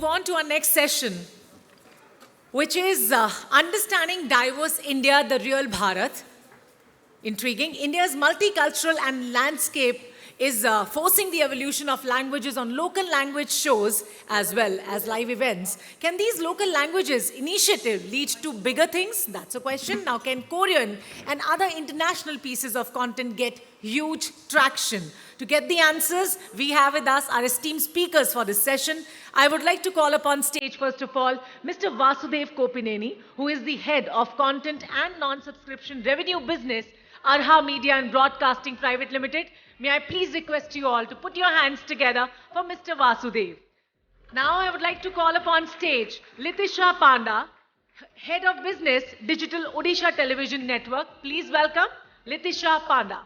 move on to our next session, which is Understanding Diverse India, the Real Bharat. Intriguing. India's multicultural and landscape is forcing the evolution of languages on local language shows as well as live events. Can these local languages initiative lead to bigger things? That's a question. Now, can Korean and other international pieces of content get huge traction? To get the answers, we have with us our esteemed speakers for this session. I would like to call upon stage, first of all, Mr. Vaasudev Koppineni, who is the head of content and non-subscription revenue business, Arha Media and Broadcasting Private Limited. May I please request you all to put your hands together for Mr. Vaasudev. Now I would like to call upon stage Litisha Panda, Head of Business, Digital Odisha Television Network. Please welcome Litisha Panda.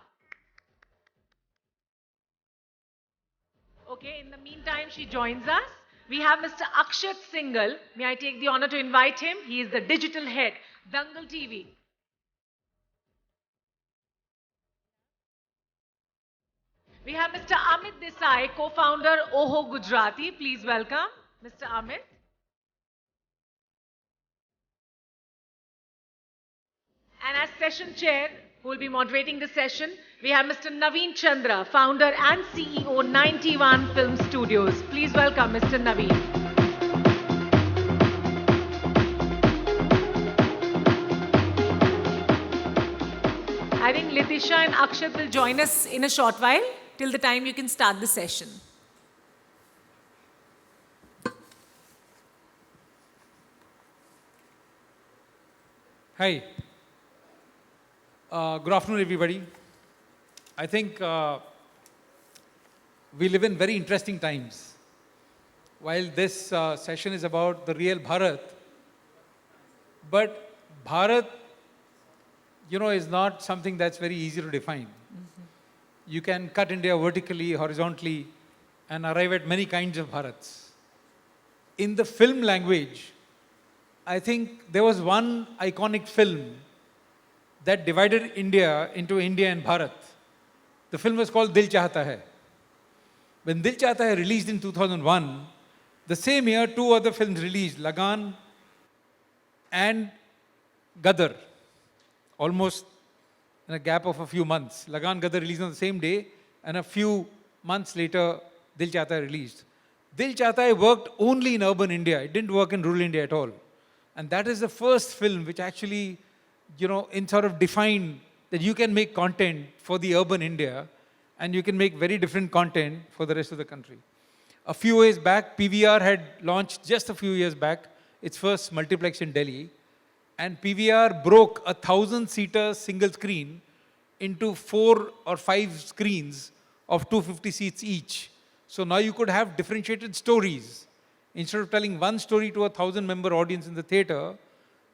Okay, in the meantime, she joins us. We have Mr. Akshat Singhal. May I take the honor to invite him? He is the digital head, Dangal TV. We have Mr. Amit Desai, co-founder Oho Gujarati. Please welcome Mr. Amit. And as session chair, who will be moderating the session, we have Mr. Naveen Chandra, founder and CEO 91 Film Studios. Please welcome Mr. Naveen. I think Litisha and Akshat will join us in a short while, till the time you can start the session. Hi. Good afternoon, everybody. I think we live in very interesting times. While this session is about the real Bharat, but Bharat, is not something that's very easy to define. You can cut India vertically, horizontally, and arrive at many kinds of Bharats. In the film language, I think there was one iconic film that divided India into India and Bharat. The film was called Dil Chahta Hai. When Dil Chahta Hai released in 2001, the same year two other films released, Lagan and Gadar, almost in a gap of a few months. Lagan Gadar released on the same day, and a few months later, Dil Chahta Hai released. Dil Chahta Hai worked only in urban India. It didn't work in rural India at all. And that is the first film which actually, in sort of defined that you can make content for the urban India and you can make very different content for the rest of the country. A few years back, PVR had launched just a few years back its first multiplex in Delhi. And PVR broke a 1,000-seater single screen into 4 or 5 screens of 250 seats each. So now you could have differentiated stories. Instead of telling one story to a 1,000-member audience in the theater,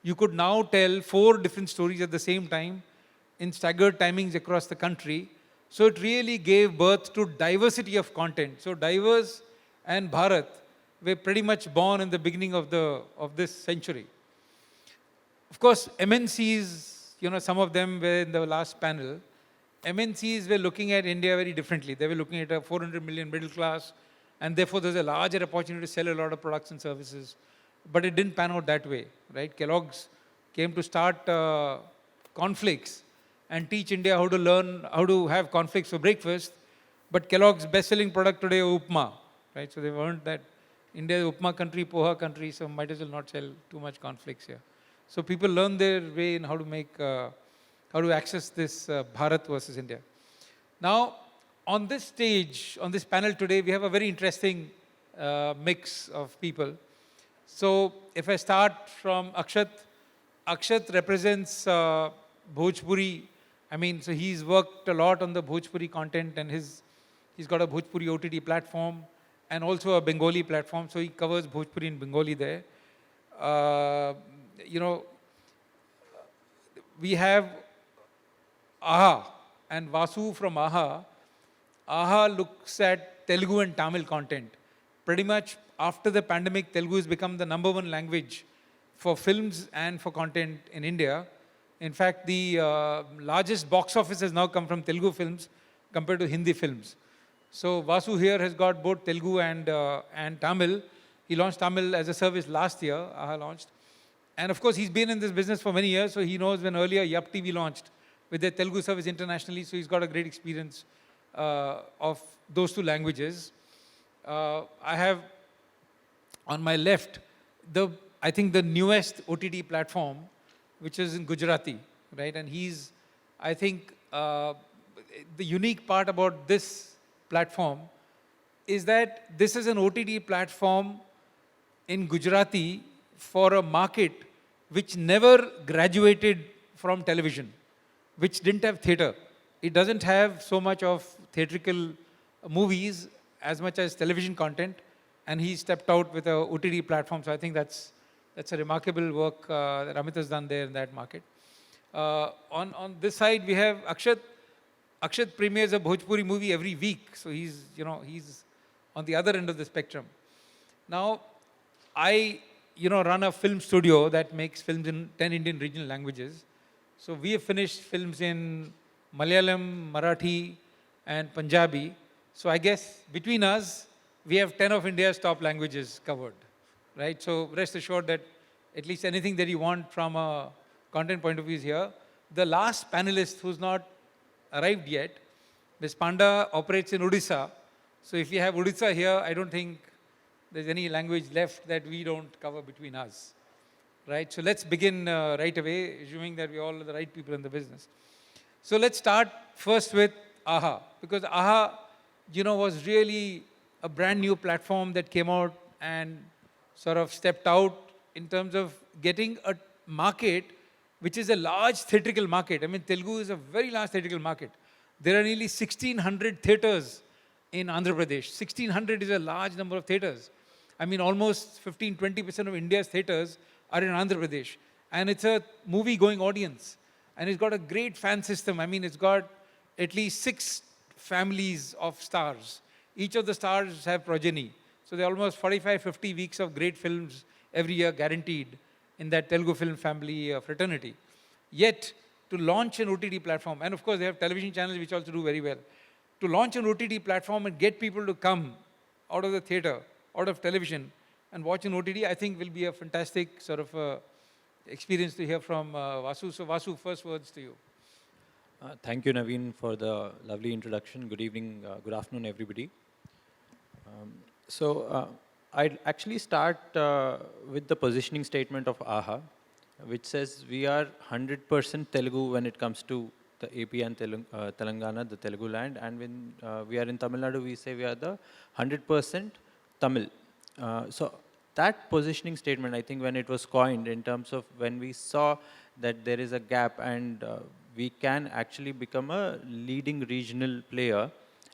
you could now tell 4 different stories at the same time in staggered timings across the country. So it really gave birth to diversity of content. So Diverse and Bharat were pretty much born in the beginning of this century. Of course, MNCs, some of them were in the last panel. MNCs were looking at India very differently. They were looking at a 400 million middle class, and therefore there's a larger opportunity to sell a lot of products and services. But it didn't pan out that way, right? Kellogg's came to start cornflakes and teach India how to learn how to have cornflakes for breakfast. But Kellogg's best-selling product today is upma, right? So they've learned that India is upma country, poha country, so might as well not sell too much cornflakes here. So people learn their way in how to access this Bharat versus India. Now, on this stage, on this panel today, we have a very interesting mix of people. So if I start from Akshat, Akshat represents Bhojpuri. So he's worked a lot on the Bhojpuri content, and he's got a Bhojpuri OTT platform and also a Bengali platform. So he covers Bhojpuri and Bengali there. We have Arha and Vasu from Arha. Arha looks at Telugu and Tamil content. Pretty much after the pandemic, Telugu has become the #1 language for films and for content in India. In fact, the largest box office has now come from Telugu films compared to Hindi films. So Vasu here has got both Telugu and Tamil. He launched Tamil as a service last year, Arha launched. And of course, he's been in this business for many years, so he knows when earlier Yup TV launched with their Telugu service internationally, so he's got a great experience of those two languages. I have on my left, I think the newest OTT platform, which is in Gujarati, right? And he's, I think, the unique part about this platform is that this is an OTT platform in Gujarati for a market which never graduated from television, which didn't have theatre. It doesn't have so much of theatrical movies as much as television content, and he stepped out with a OTT platform. So I think that's a remarkable work that Amit has done there in that market. On this side, we have Akshat. Akshat premieres a Bhojpuri movie every week, so he's on the other end of the spectrum. Now, I run a film studio that makes films in 10 Indian regional languages. So we have finished films in Malayalam, Marathi, and Punjabi. So I guess between us, we have 10 of India's top languages covered, right? So rest assured that at least anything that you want from a content point of view is here. The last panelist who's not arrived yet, Ms. Panda operates in Odisha. So if you have Odisha here, I don't think there's any language left that we don't cover between us, right? So let's begin right away, assuming that we're all the right people in the business. So let's start first with Arha, because Arha, was really a brand new platform that came out and sort of stepped out in terms of getting a market which is a large theatrical market. I mean, Telugu is a very large theatrical market. There are nearly 1,600 theatres in Andhra Pradesh. 1,600 is a large number of theatres. I mean, almost 15-20% of India's theatres are in Andhra Pradesh. And it's a movie-going audience. And it's got a great fan system. I mean, it's got at least 6 families of stars. Each of the stars have progeny. So there are almost 45-50 weeks of great films every year guaranteed in that Telugu film family fraternity. Yet, to launch an OTT platform, and of course they have television channels which also do very well, to launch an OTT platform and get people to come out of the theatre, out of television, and watch an OTT, I think will be a fantastic sort of experience to hear from Vasu. So Vasu, first words to you. Thank you, Naveen, for the lovely introduction. Good evening, good afternoon, everybody. I'd actually start with the positioning statement of Arha, which says we are 100% Telugu when it comes to the AP and Telangana, the Telugu land. And when we are in Tamil Nadu, we say we are the 100% Tamil. So that positioning statement, I think when it was coined in terms of when we saw that there is a gap and we can actually become a leading regional player,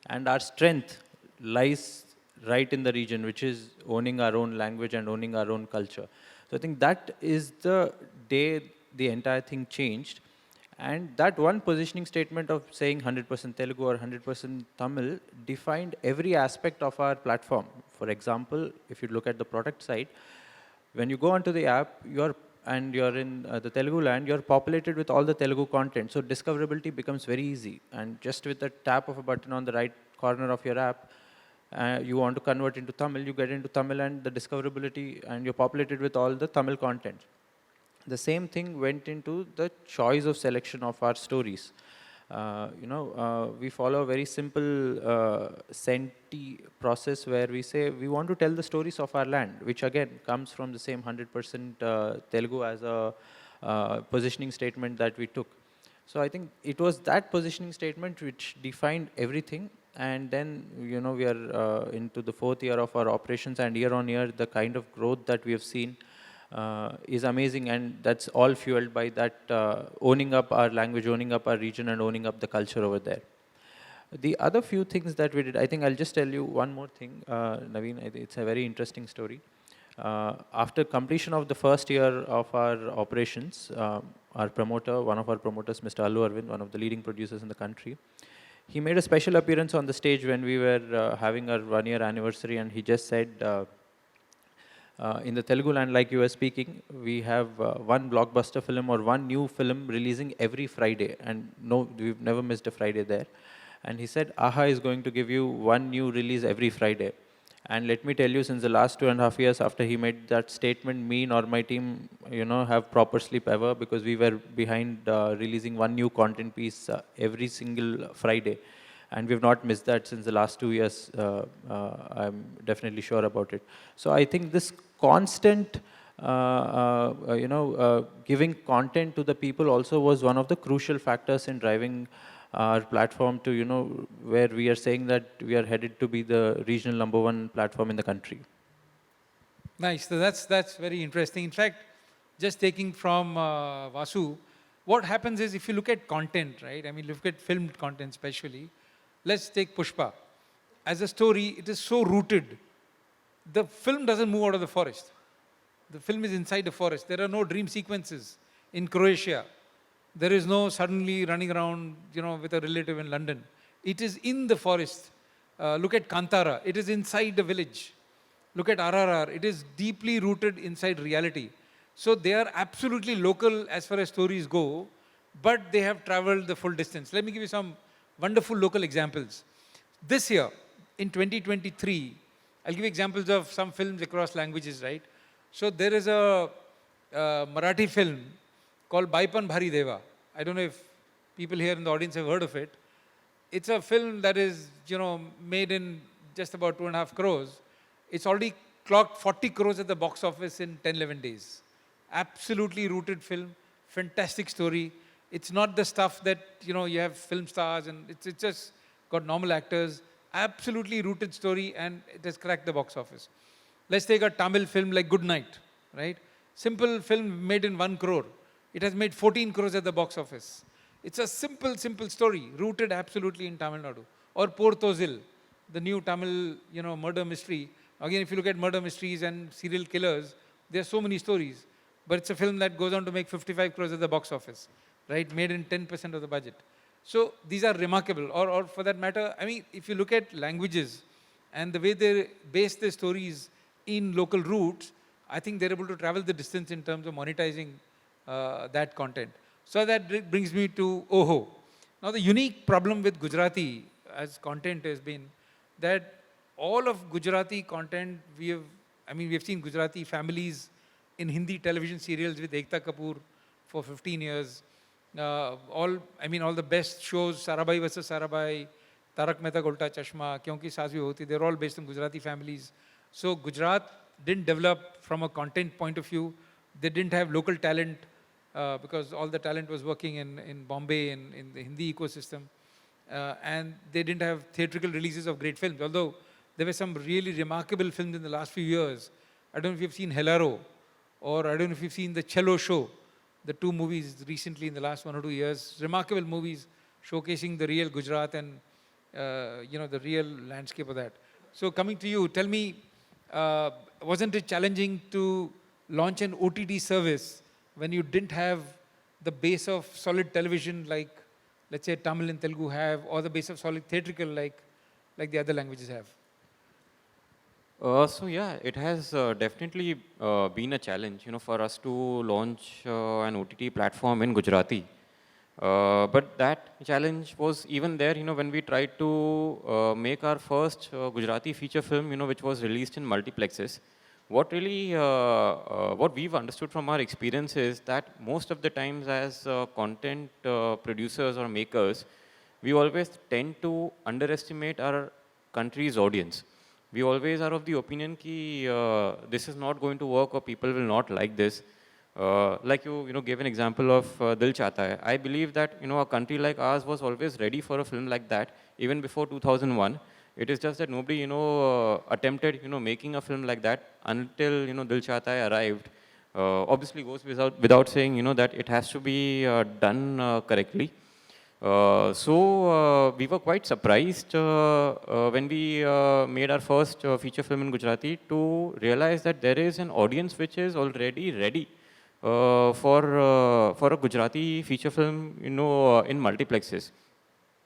and our strength lies right in the region, which is owning our own language and owning our own culture. So I think that is the day the entire thing changed. And that one positioning statement of saying 100% Telugu or 100% Tamil defined every aspect of our platform. For example, if you look at the product side, when you go onto the app, you're in the Telugu land, you're populated with all the Telugu content. So discoverability becomes very easy. And just with the tap of a button on the right corner of your app, you want to convert into Tamil, you get into Tamil and the discoverability, and you're populated with all the Tamil content. The same thing went into the choice of selection of our stories. We follow a very simple Senti process where we say we want to tell the stories of our land, which again comes from the same 100% Telugu as a positioning statement that we took. So I think it was that positioning statement which defined everything. And then, we are into the 4th year of our operations, and year on year, the kind of growth that we have seen is amazing, and that's all fueled by that owning up our language, owning up our region, and owning up the culture over there. The other few things that we did, I think I'll just tell you one more thing, Naveen. It's a very interesting story. After completion of the first year of our operations, our promoter, one of our promoters, Mr. Allu Arvind, one of the leading producers in the country, he made a special appearance on the stage when we were having our 1-year anniversary, and he just said, in the Telugu land, like you were speaking, we have one blockbuster film or one new film releasing every Friday, and no, we've never missed a Friday there. And he said, Arha is going to give you one new release every Friday. And let me tell you, since the last 2.5 years after he made that statement, me nor my team, have proper sleep ever, because we were behind releasing one new content piece every single Friday. And we've not missed that since the last 2 years. I'm definitely sure about it. So I think this constant, giving content to the people also was one of the crucial factors in driving our platform to, where we are saying that we are headed to be the regional #1 platform in the country. Nice. So that's very interesting. In fact, just taking from Vasu, what happens is if you look at content, right? I mean, look at filmed content especially. Let's take Pushpa. As a story, it is so rooted. The film doesn't move out of the forest. The film is inside the forest. There are no dream sequences in Croatia. There is no suddenly running around, with a relative in London. It is in the forest. Look at Kantara. It is inside the village. Look at RRR. It is deeply rooted inside reality. So they are absolutely local as far as stories go, but they have traveled the full distance. Let me give you some wonderful local examples. This year, in 2023, I'll give examples of some films across languages, right? So there is a Marathi film called Baipan Bhari Deva. I don't know if people here in the audience have heard of it. It's a film that is, made in just about 2.5 crores. It's already clocked 40 crores at the box office in 10, 11 days. Absolutely rooted film, fantastic story. It's not the stuff that, you have film stars and it's just got normal actors. Absolutely rooted story and it has cracked the box office. Let's take a Tamil film like Good Night, right? Simple film made in 1 crore. It has made 14 crores at the box office. It's a simple story, rooted absolutely in Tamil Nadu. Or Portozil, the new Tamil, murder mystery. Again, if you look at murder mysteries and serial killers, there are so many stories. But it's a film that goes on to make 55 crores at the box office, right? Made in 10% of the budget. So these are remarkable. Or for that matter, I mean, if you look at languages and the way they base their stories in local roots, I think they're able to travel the distance in terms of monetizing that content. So that brings me to Oho. Now the unique problem with Gujarati as content has been that all of Gujarati content we have seen Gujarati families in Hindi television serials with Ekta Kapoor for 15 years. All the best shows, Sarabhai vs. Sarabhai, Tarak Mehta Ka Ulta Chashma, Kyonki Saas Bhi Hoti, they're all based on Gujarati families. So Gujarat didn't develop from a content point of view. They didn't have local talent because all the talent was working in Bombay, in the Hindi ecosystem. And they didn't have theatrical releases of great films, although there were some really remarkable films in the last few years. I don't know if you've seen Helaro, or I don't know if you've seen The Cello Show, the 2 movies recently in the last 1 or 2 years. Remarkable movies showcasing the real Gujarat and, the real landscape of that. So coming to you, tell me, wasn't it challenging to launch an OTT service when you didn't have the base of solid television like, let's say, Tamil and Telugu have, or the base of solid theatrical like the other languages have? So yeah, it has definitely been a challenge, for us to launch an OTT platform in Gujarati. But that challenge was even there, when we tried to make our first Gujarati feature film, which was released in multiplexes. What really, what we've understood from our experience is that most of the times as content producers or makers, we always tend to underestimate our country's audience. We always are of the opinion that this is not going to work or people will not like this. Like you gave an example of Dil Chahta Hai. I believe that a country like ours was always ready for a film like that even before 2001. It is just that nobody attempted making a film like that until Dil Chahta Hai arrived. Obviously goes without saying that it has to be done correctly. So we were quite surprised when we made our first feature film in Gujarati to realize that there is an audience which is already ready for a Gujarati feature film, in multiplexes.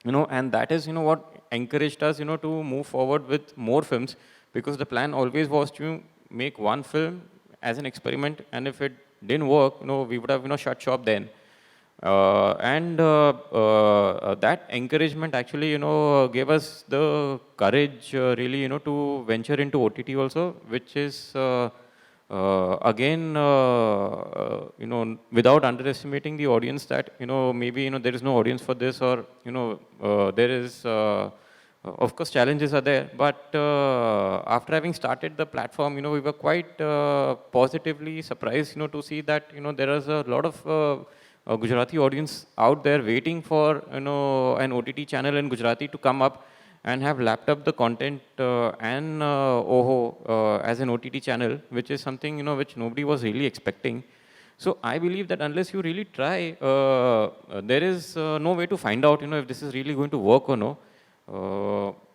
And that is, what encouraged us, to move forward with more films, because the plan always was to make one film as an experiment, and if it didn't work, we would have, shut shop then. That encouragement actually, gave us the courage really, to venture into OTT also, which is again, without underestimating the audience that, maybe, there is no audience for this or, there is, of course, challenges are there. But after having started the platform, we were quite positively surprised, to see that, there is a lot of Gujarati audience out there waiting for, an OTT channel in Gujarati to come up and have lapped up the content and OHO as an OTT channel, which is something, which nobody was really expecting. So I believe that unless you really try, there is no way to find out, if this is really going to work or no.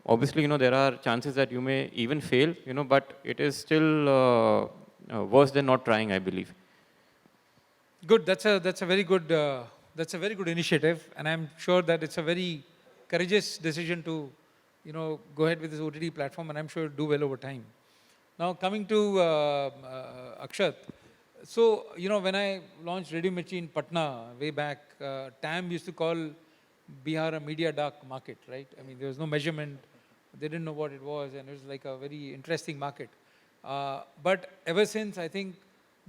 Obviously, there are chances that you may even fail, but it is still worse than not trying, I believe. Good. That's a very good initiative, and I'm sure that it's a very courageous decision to, go ahead with this OTT platform, and I'm sure it'll do well over time. Now coming to Akshat. So when I launched Radio Mirchi in Patna way back, TAM used to call Bihar a media dark market, right? I mean, there was no measurement. They didn't know what it was, and it was like a very interesting market. But ever since, I think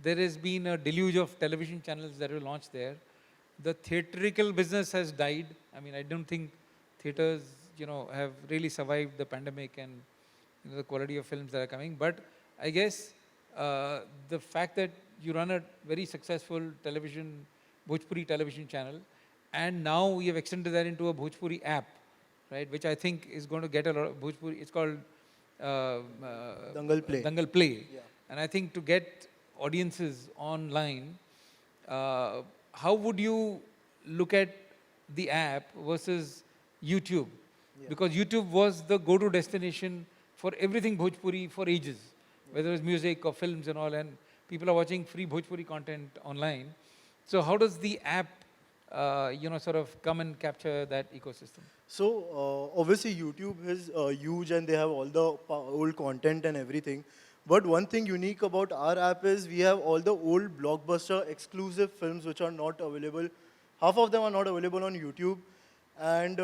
there has been a deluge of television channels that were launched there. The theatrical business has died. I mean, I don't think theaters, have really survived the pandemic and the quality of films that are coming. But I guess the fact that you run a very successful Bhojpuri television channel, and now we have extended that into a Bhojpuri app, right? Which I think is going to get a lot of Bhojpuri. It's called Dangal Play. Dangal Play. Yeah. And I think to get audiences online, how would you look at the app versus YouTube? Yeah. Because YouTube was the go-to destination for everything Bhojpuri for ages, whether it's music or films and all, and people are watching free Bhojpuri content online. So how does the app, sort of come and capture that ecosystem? So obviously YouTube is huge and they have all the old content and everything. But one thing unique about our app is we have all the old blockbuster exclusive films which are not available. Half of them are not available on YouTube. And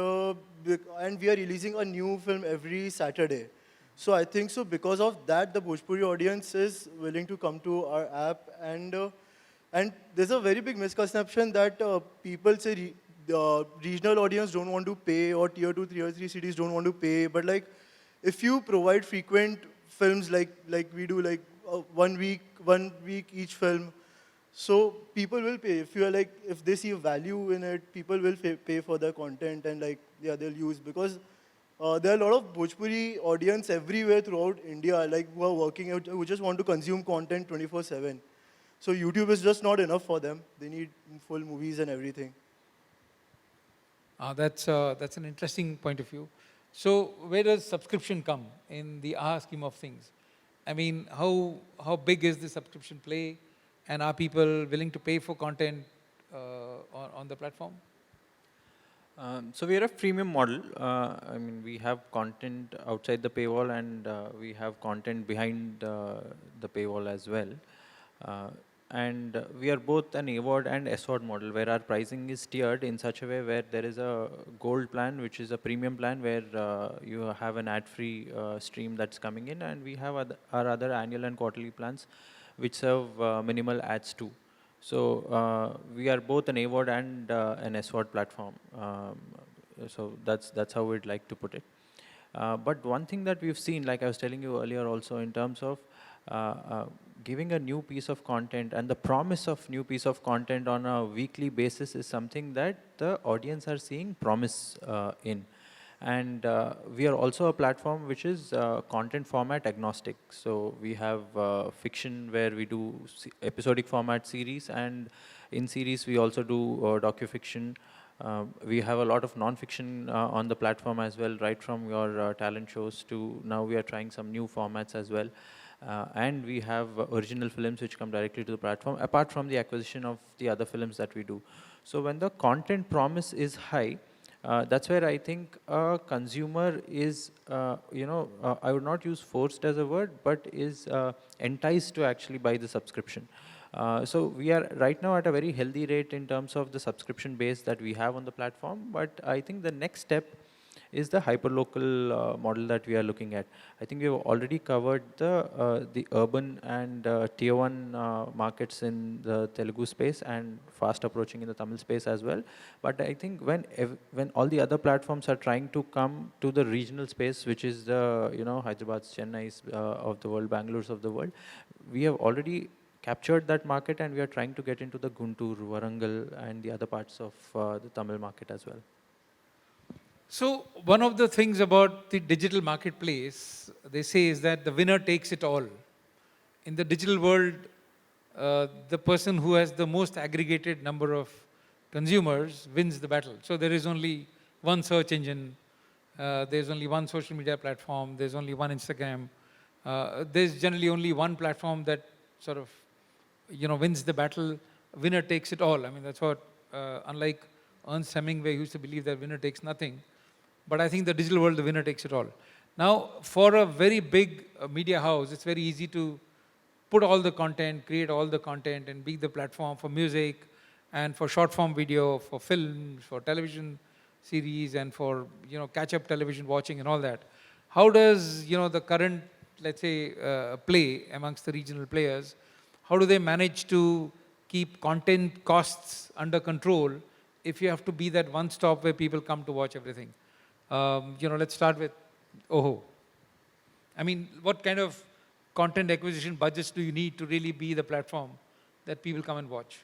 we are releasing a new film every Saturday. So I think so because of that, the Bhojpuri audience is willing to come to our app. And there's a very big misconception that people say the regional audience don't want to pay, or tier 2, tier 3 cities don't want to pay. But like, if you provide frequent films like we do, like 1 week each film, so people will pay. If you are like, if they see a value in it, people will pay for the content, and like, yeah, they'll use, because there are a lot of Bhojpuri audience everywhere throughout India, like who are working out, who just want to consume content 24/7. So YouTube is just not enough for them. They need full movies and everything. That's an interesting point of view. So where does subscription come in the AHA scheme of things? I mean, how big is the subscription play, and are people willing to pay for content on the platform? So we are a freemium model. I mean, we have content outside the paywall, and we have content behind the paywall as well. And we are both an AWOD and SWOD model, where our pricing is tiered in such a way where there is a gold plan, which is a premium plan, where you have an ad-free stream that's coming in, and we have our other annual and quarterly plans, which serve minimal ads too. So we are both an AWOD and an SWOD platform. So that's how we'd like to put it. But one thing that we've seen, like I was telling you earlier also, in terms of giving a new piece of content and the promise of new piece of content on a weekly basis is something that the audience are seeing promise in. And we are also a platform which is content format agnostic. So we have fiction where we do episodic format series, and in series we also do docufiction. We have a lot of non-fiction on the platform as well, right from your talent shows to now we are trying some new formats as well. And we have original films which come directly to the platform, apart from the acquisition of the other films that we do. So when the content promise is high, that's where I think a consumer is, I would not use forced as a word, but is enticed to actually buy the subscription. So we are right now at a very healthy rate in terms of the subscription base that we have on the platform. But I think the next step is the hyperlocal model that we are looking at. I think we have already covered the urban and tier one markets in the Telugu space and fast approaching in the Tamil space as well. But I think when all the other platforms are trying to come to the regional space, which is the Hyderabad's, Chennai's of the world, Bangalore's of the world, we have already captured that market and we are trying to get into the Guntur, Warangal and the other parts of the Tamil market as well. So one of the things about the digital marketplace, they say, is that the winner takes it all. In the digital world, the person who has the most aggregated number of consumers wins the battle. So there is only one search engine, there's only one social media platform, there's only one Instagram. There's generally only one platform that sort of, wins the battle. Winner takes it all. I mean, that's what, unlike Ernst Hemingway, who used to believe that winner takes nothing. But I think the digital world, the winner takes it all. Now, for a very big media house, it's very easy to put all the content, create all the content, and be the platform for music, and for short form video, for films, for television series, and for catch-up television watching and all that. How does the current, let's say, play amongst the regional players, how do they manage to keep content costs under control if you have to be that one stop where people come to watch everything? Let's start with Oho. I mean, what kind of content acquisition budgets do you need to really be the platform that people come and watch?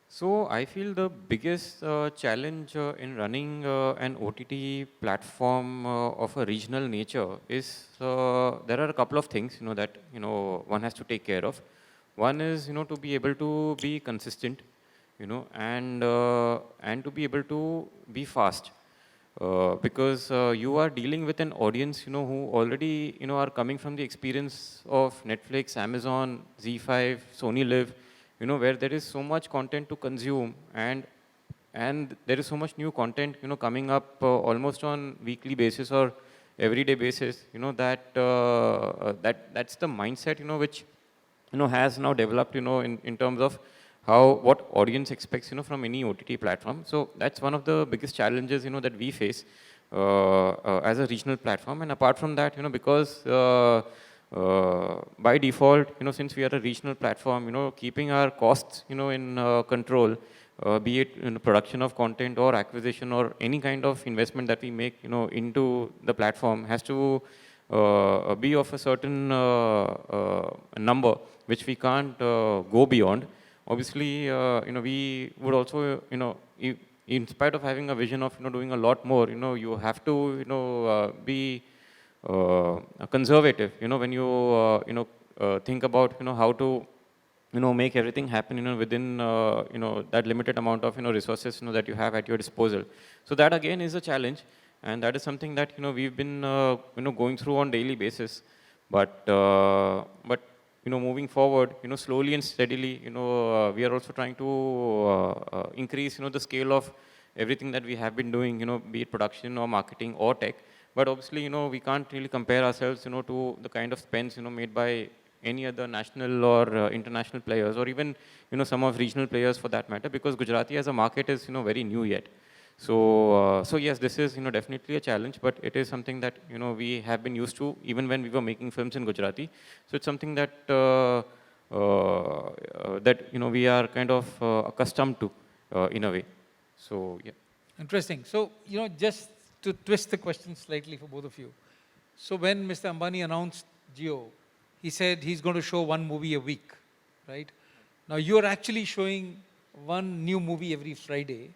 So I feel the biggest challenge in running an OTT platform of a regional nature is there are a couple of things that one has to take care of. One is to be able to be consistent, and to be able to be fast. Because you are dealing with an audience, who already, are coming from the experience of Netflix, Amazon, Z5, Sony Live, where there is so much content to consume, and there is so much new content, coming up almost on weekly basis or everyday basis, that's the mindset, which, has now developed, in terms of what audience expects, from any OTT platform. So that's one of the biggest challenges, that we face as a regional platform. And apart from that, because by default, since we are a regional platform, keeping our costs, in control, be it in the production of content or acquisition or any kind of investment that we make, into the platform has to be of a certain number, which we can't go beyond. Obviously, we would also, in spite of having a vision of, doing a lot more, you have to, be conservative, when you, think about, how to, make everything happen, within, that limited amount of, resources, that you have at your disposal. So that again is a challenge, and that is something that, we've been, going through on daily basis. But moving forward, slowly and steadily, we are also trying to increase, the scale of everything that we have been doing, be it production or marketing or tech. But obviously, we can't really compare ourselves, to the kind of spends, made by any other national or international players, or even, some of regional players for that matter, because Gujarati as a market is, very new yet. So yes, this is, definitely a challenge, but it is something that, we have been used to even when we were making films in Gujarati. So it's something that, we are kind of accustomed to in a way. So, yeah. Interesting. So, just to twist the question slightly for both of you. So when Mr. Ambani announced Jio, he said he's going to show one movie a week, right? Now you're actually showing one new movie every Friday,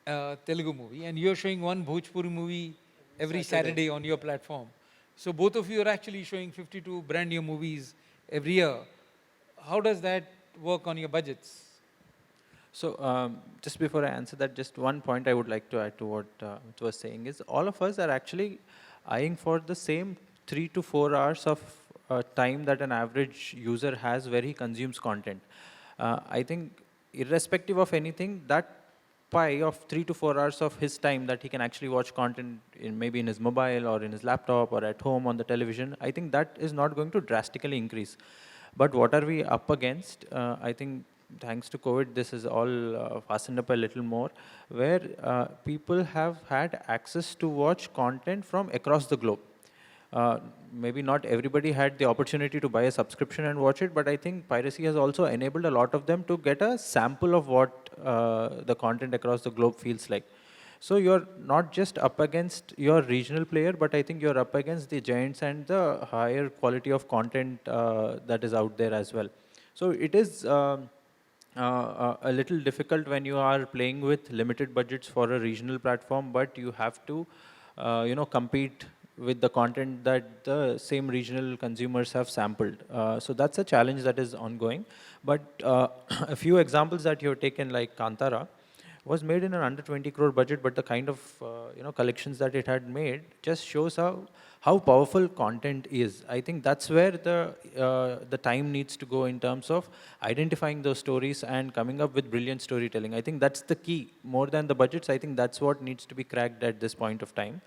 Telugu movie, and you're showing one Bhojpuri movie every Saturday on your platform. So both of you are actually showing 52 brand new movies every year. How does that work on your budgets? So just before I answer that, just one point I would like to add to what Amit was saying is all of us are actually eyeing for the same 3 to 4 hours of time that an average user has where he consumes content. I think irrespective of anything, that pie of 3 to 4 hours of his time that he can actually watch content in maybe in his mobile or in his laptop or at home on the television, I think that is not going to drastically increase. But what are we up against? I think thanks to COVID, this is all fastened up a little more, where people have had access to watch content from across the globe. Maybe not everybody had the opportunity to buy a subscription and watch it, but I think piracy has also enabled a lot of them to get a sample of what the content across the globe feels like. So you're not just up against your regional player, but I think you're up against the giants and the higher quality of content that is out there as well. So it is a little difficult when you are playing with limited budgets for a regional platform, but you have to, compete with the content that the same regional consumers have sampled. So that's a challenge that is ongoing. But a few examples that you have taken, like Kantara, was made in an under 20 crore budget, but the kind of collections that it had made just shows how powerful content is. I think that's where the time needs to go in terms of identifying those stories and coming up with brilliant storytelling. I think that's the key. More than the budgets, I think that's what needs to be cracked at this point of time.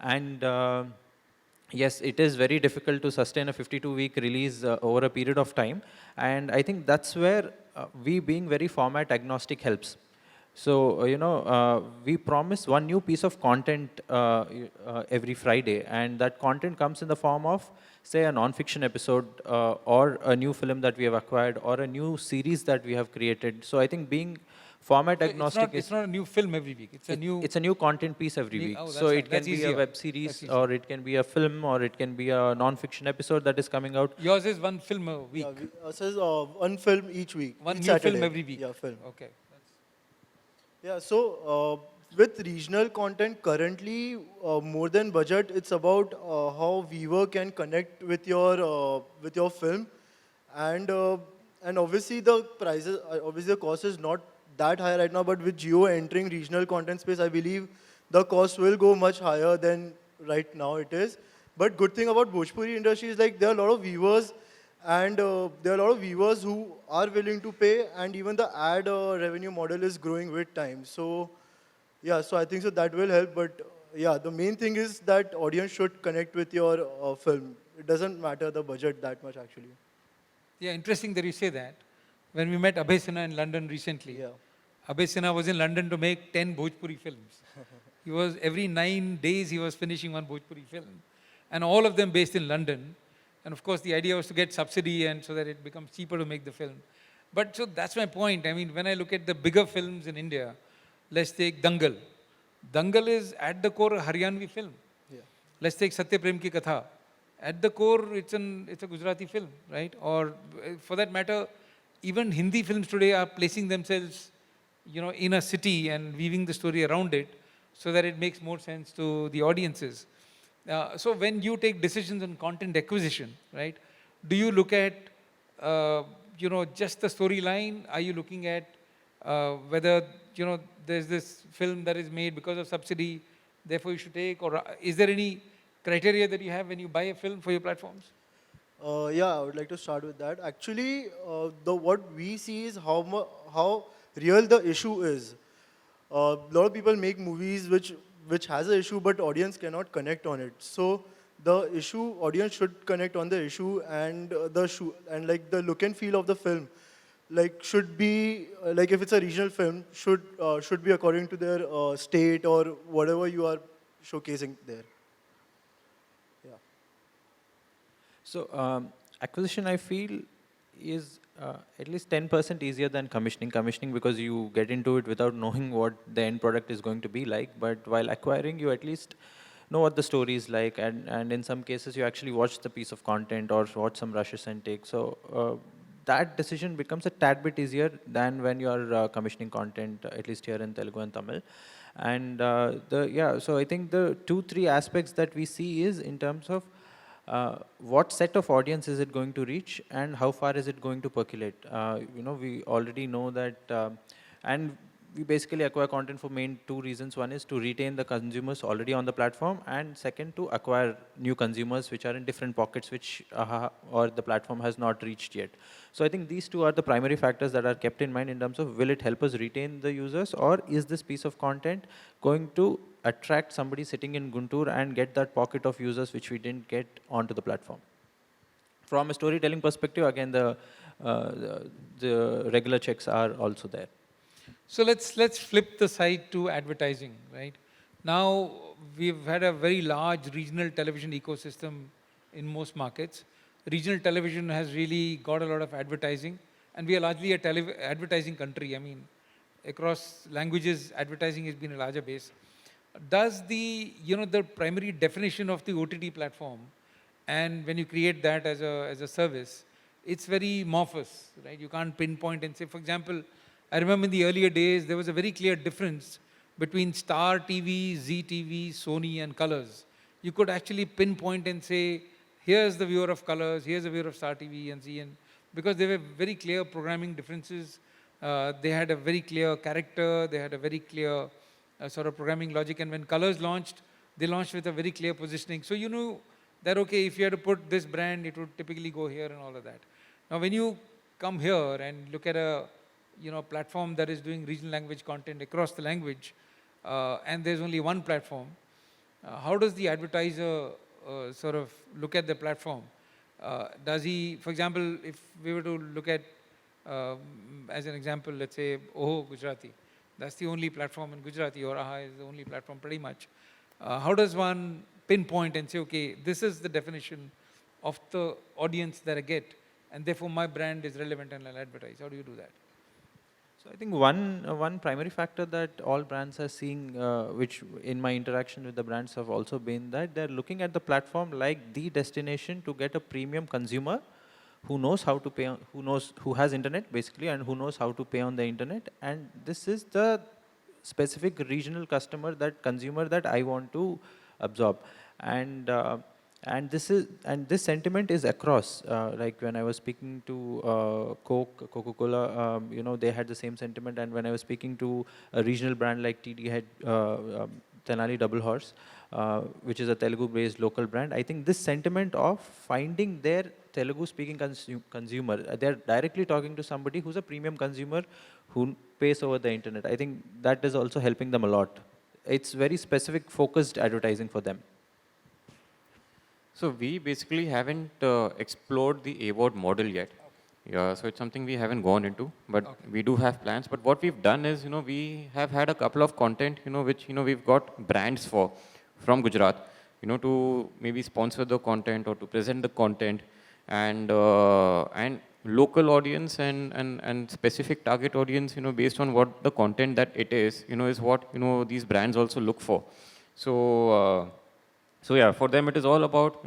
And yes, it is very difficult to sustain a 52-week release over a period of time. And I think that's where we being very format agnostic helps. So, we promise one new piece of content every Friday, and that content comes in the form of, say, a non-fiction episode or a new film that we have acquired or a new series that we have created. So I think being format agnostic It's not a new film every week. It's a new content piece every week. Oh, So fine. it can be a web series, or it can be a film, or it can be a non-fiction episode that is coming out. Yours is one film a week. Yeah, us is one film each week. One each new Saturday. film every week. Yeah, film. Okay. Yeah, so with regional content currently, more than budget, it's about how viewer can connect with your film, and obviously the prices, obviously the cost is not that high right now. But with Jio entering regional content space, I believe the cost will go much higher than right now it is. But good thing about Bhojpuri industry is like there are a lot of viewers. And there are a lot of viewers who are willing to pay, and even the ad revenue model is growing with time. So, yeah, so I think so that will help. But yeah, the main thing is that audience should connect with your film. It doesn't matter the budget that much, actually. Yeah, interesting that you say that. When we met Abhay Sinha in London recently, Yeah. Abhay Sinha was in London to make 10 Bhojpuri films. He was, every 9 days, he was finishing one Bhojpuri film. And all of them based in London. And of course, the idea was to get subsidy and so that it becomes cheaper to make the film. But so that's my point. I mean, when I look at the bigger films in India, let's take Dangal. Dangal is at the core a Haryanvi film. Yeah. Let's take Satya Prem Ki Katha. At the core, it's a Gujarati film, right? Or for that matter, even Hindi films today are placing themselves, in a city and weaving the story around it so that it makes more sense to the audiences. So when you take decisions on content acquisition, right, do you look at, just the storyline? Are you looking at whether, there's this film that is made because of subsidy, therefore you should take, or is there any criteria that you have when you buy a film for your platforms? Yeah, I would like to start with that. Actually, what we see is how real the issue is. A lot of people make movies which has an issue, but audience cannot connect on it. So the issue, audience should connect on the issue, and like the look and feel of the film, like should be like if it's a regional film, should be according to their state or whatever you are showcasing there. Yeah. So acquisition, I feel, is at least 10% easier than commissioning. Commissioning because you get into it without knowing what the end product is going to be like. But while acquiring, you at least know what the story is like, and in some cases you actually watch the piece of content or watch some rushes and takes. So that decision becomes a tad bit easier than when you are commissioning content, at least here in Telugu and Tamil. And so I think the 2-3 aspects that we see is in terms of what set of audience is it going to reach and how far is it going to percolate? We already know that, and we basically acquire content for main 2 reasons. One is to retain the consumers already on the platform, and second, to acquire new consumers which are in different pockets which or the platform has not reached yet. So I think these 2 are the primary factors that are kept in mind in terms of will it help us retain the users, or is this piece of content going to attract somebody sitting in Guntur and get that pocket of users which we didn't get onto the platform. from a storytelling perspective, again, the regular checks are also there. So let's flip the side to advertising, right? Now we've had a very large regional television ecosystem in most markets. Regional television has really got a lot of advertising, and we are largely a advertising country. I mean, across languages, advertising has been a larger base. Does the primary definition of the OTT platform, and when you create that as a service, it's very amorphous, right? You can't pinpoint and say, for example, I remember in the earlier days, there was a very clear difference between Star TV, Zee TV, Sony, and Colors. You could actually pinpoint and say, here's the viewer of Colors, here's the viewer of Star TV and Zee, and because there were very clear programming differences. They had a very clear character, they had a very clear sort of programming logic, and when Colors launched, they launched with a very clear positioning. So you knew that, okay, if you had to put this brand, it would typically go here and all of that. Now when you come here and look at a platform that is doing regional language content across the language, and there's only one platform, how does the advertiser sort of look at the platform? Does he, for example, if we were to look at, as an example, let's say, Oho Gujarati, that's the only platform in Gujarati, or Arha is the only platform pretty much. How does one pinpoint and say, okay, this is the definition of the audience that I get, and therefore my brand is relevant and I'll advertise? How do you do that? So I think one primary factor that all brands are seeing, which in my interaction with the brands have also been that they're looking at the platform like the destination to get a premium consumer who knows how to pay, who has internet basically, and who knows how to pay on the internet. And this is the specific regional customer, that consumer that I want to absorb. And this sentiment is across. Like when I was speaking to Coca-Cola, they had the same sentiment. And when I was speaking to a regional brand like TD had Tenali Double Horse, which is a Telugu-based local brand, I think this sentiment of finding their Telugu-speaking consumer, they're directly talking to somebody who's a premium consumer who pays over the internet. I think that is also helping them a lot. It's very specific, focused advertising for them. So we basically haven't explored the AVOD model yet. Yeah, so it's something we haven't gone into, but we do have plans. But what we've done is, we have had a couple of content, which, we've got brands from Gujarat, to maybe sponsor the content or to present the content, and local audience and specific target audience, based on what the content that it is what, these brands also look for. So yeah, for them it is all about,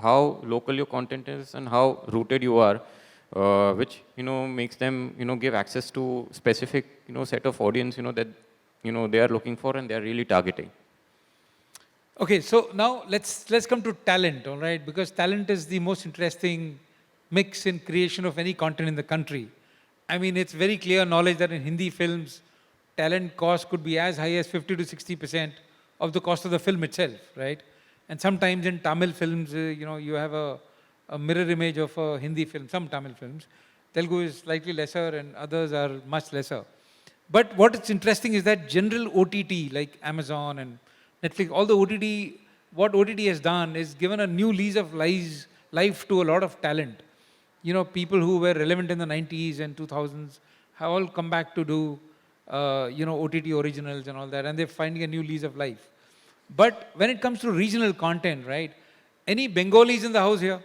how local your content is and how rooted you are, which, makes them, give access to specific, set of audience, that, they are looking for and they are really targeting. Okay, so now let's come to talent, all right? Because talent is the most interesting mix in creation of any content in the country. I mean, it's very clear knowledge that in Hindi films, talent cost could be as high as 50 to 60% of the cost of the film itself, right? And sometimes in Tamil films, you have a mirror image of a Hindi film, some Tamil films. Telugu is slightly lesser and others are much lesser. But what is interesting is that general OTT, like Amazon and Netflix, all the OTT, what OTT has done is given a new lease of life to a lot of talent. People who were relevant in the 90s and 2000s have all come back to do, OTT originals and all that, and they're finding a new lease of life. But when it comes to regional content, right? Any Bengalis in the house here?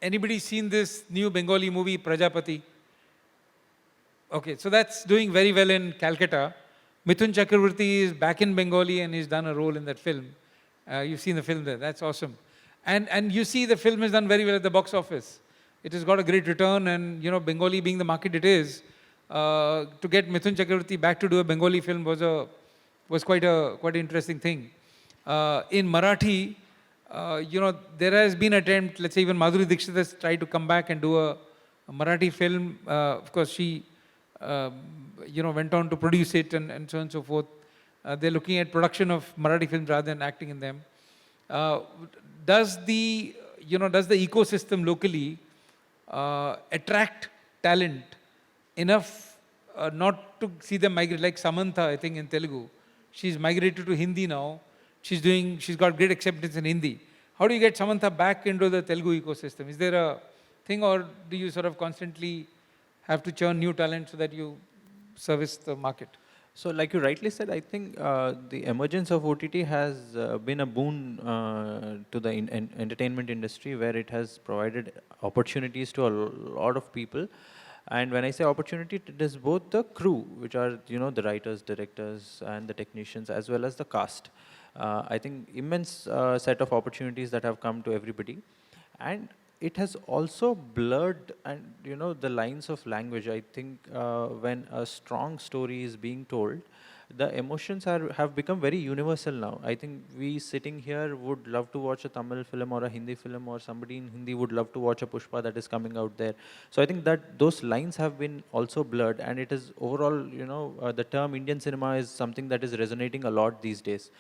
Anybody seen this new Bengali movie, Prajapati? Okay, so that's doing very well in Calcutta. Mithun Chakravarti is back in Bengali and he's done a role in that film. You've seen the film there, that's awesome. And you see the film has done very well at the box office. It has got a great return, and Bengali being the market it is, to get Mithun Chakravarti back to do a Bengali film was quite an interesting thing. In Marathi, there has been an attempt, let's say even Madhuri Dixit has tried to come back and do a Marathi film. Of course, she went on to produce it and so on and so forth. They're looking at production of Marathi films rather than acting in them. Does the ecosystem locally attract talent enough not to see them migrate? Like Samantha, I think in Telugu, she's migrated to Hindi now. She's got great acceptance in Hindi. how do you get Samantha back into the Telugu ecosystem? Is there a thing, or do you sort of constantly have to churn new talent so that you service the market? So, like you rightly said, I think the emergence of OTT has been a boon to the entertainment industry, where it has provided opportunities to a lot of people. And when I say opportunity, it is both the crew, which are the writers, directors, and the technicians, as well as the cast. I think immense set of opportunities that have come to everybody, and it has also blurred and the lines of language. I think when a strong story is being told, the emotions have become very universal now. I think we sitting here would love to watch a Tamil film or a Hindi film, or somebody in Hindi would love to watch a Pushpa that is coming out there. So I think that those lines have been also blurred, and it is overall, the term Indian cinema is something that is resonating a lot these days.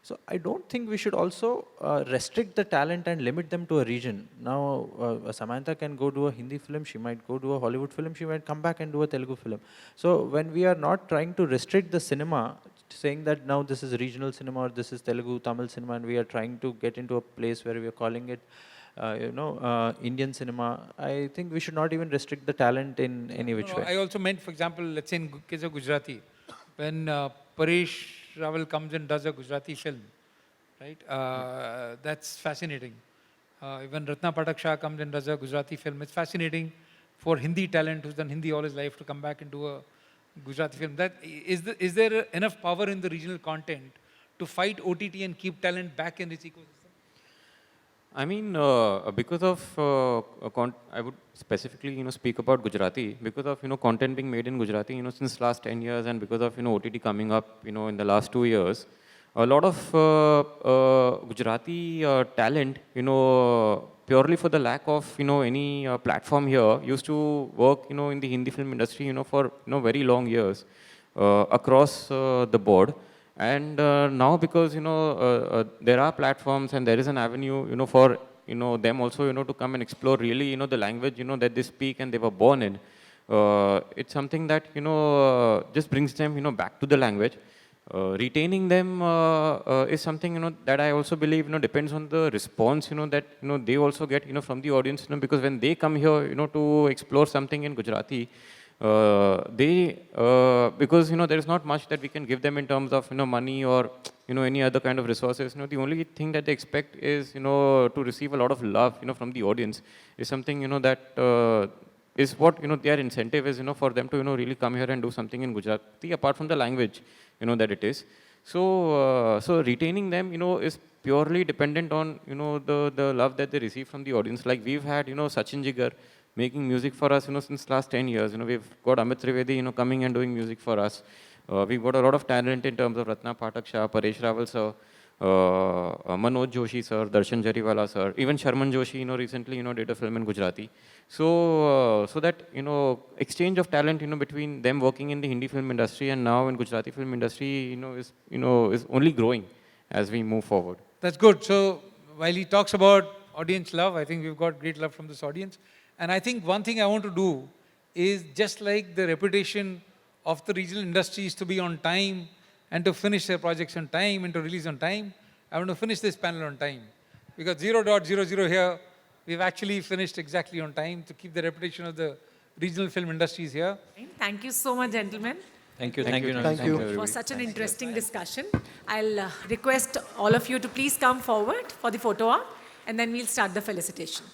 So I don't think we should also restrict the talent and limit them to a region. Now, Samantha can go do a Hindi film, she might go do a Hollywood film, she might come back and do a Telugu film. So when we are not trying to restrict the cinema, saying that now this is regional cinema or this is Telugu, Tamil cinema, and we are trying to get into a place where we are calling it Indian cinema, I think we should not even restrict the talent in any which way. I also meant, for example, let's say in case of Gujarati, when Paresh Rawal comes and does a Gujarati film, right? That's fascinating. When Ratna Patak Shah comes and does a Gujarati film, it's fascinating for Hindi talent who's done Hindi all his life to come back and do a Gujarati film. Is there enough power in the regional content to fight OTT and keep talent back in its ecosystem? I mean, because of, I would specifically, speak about Gujarati, because of, content being made in Gujarati, since last 10 years, and because of, OTT coming up, in the last 2 years, a lot of Gujarati talent, purely for the lack of, any platform here, used to work, in the Hindi film industry, for, very long years, across the board. And now, because there are platforms and there is an avenue for them also to come and explore really the language that they speak and they were born in. It's something that just brings them back to the language. Retaining them is something that I also believe depends on the response that they also get from the audience, because when they come here to explore something in Gujarati, because there is not much that we can give them in terms of money or any other kind of resources. The only thing that they expect is to receive a lot of love from the audience, is something that is what their incentive is for them to really come here and do something in Gujarati, apart from the language that it is. So so retaining them is purely dependent on the love that they receive from the audience. Like we've had Sachin Jigar making music for us, since last 10 years. We've got Amit Trivedi, coming and doing music for us. We've got a lot of talent in terms of Ratna Patak Shah, Paresh Rawal sir, Manoj Joshi sir, Darshan Jariwala sir, even Sharman Joshi, recently, did a film in Gujarati. So, so that, exchange of talent, between them working in the Hindi film industry and now in Gujarati film industry, is only growing as we move forward. That's good. So while he talks about audience love, I think we've got great love from this audience. And I think one thing I want to do is, just like the reputation of the regional industries to be on time and to finish their projects on time and to release on time, I want to finish this panel on time. Because 0.00 here, we've actually finished exactly on time to keep the reputation of the regional film industries here. Thank you so much, gentlemen. Thank you. Thank you. For such an interesting discussion. I'll request all of you to please come forward for the photo op, and then we'll start the felicitation.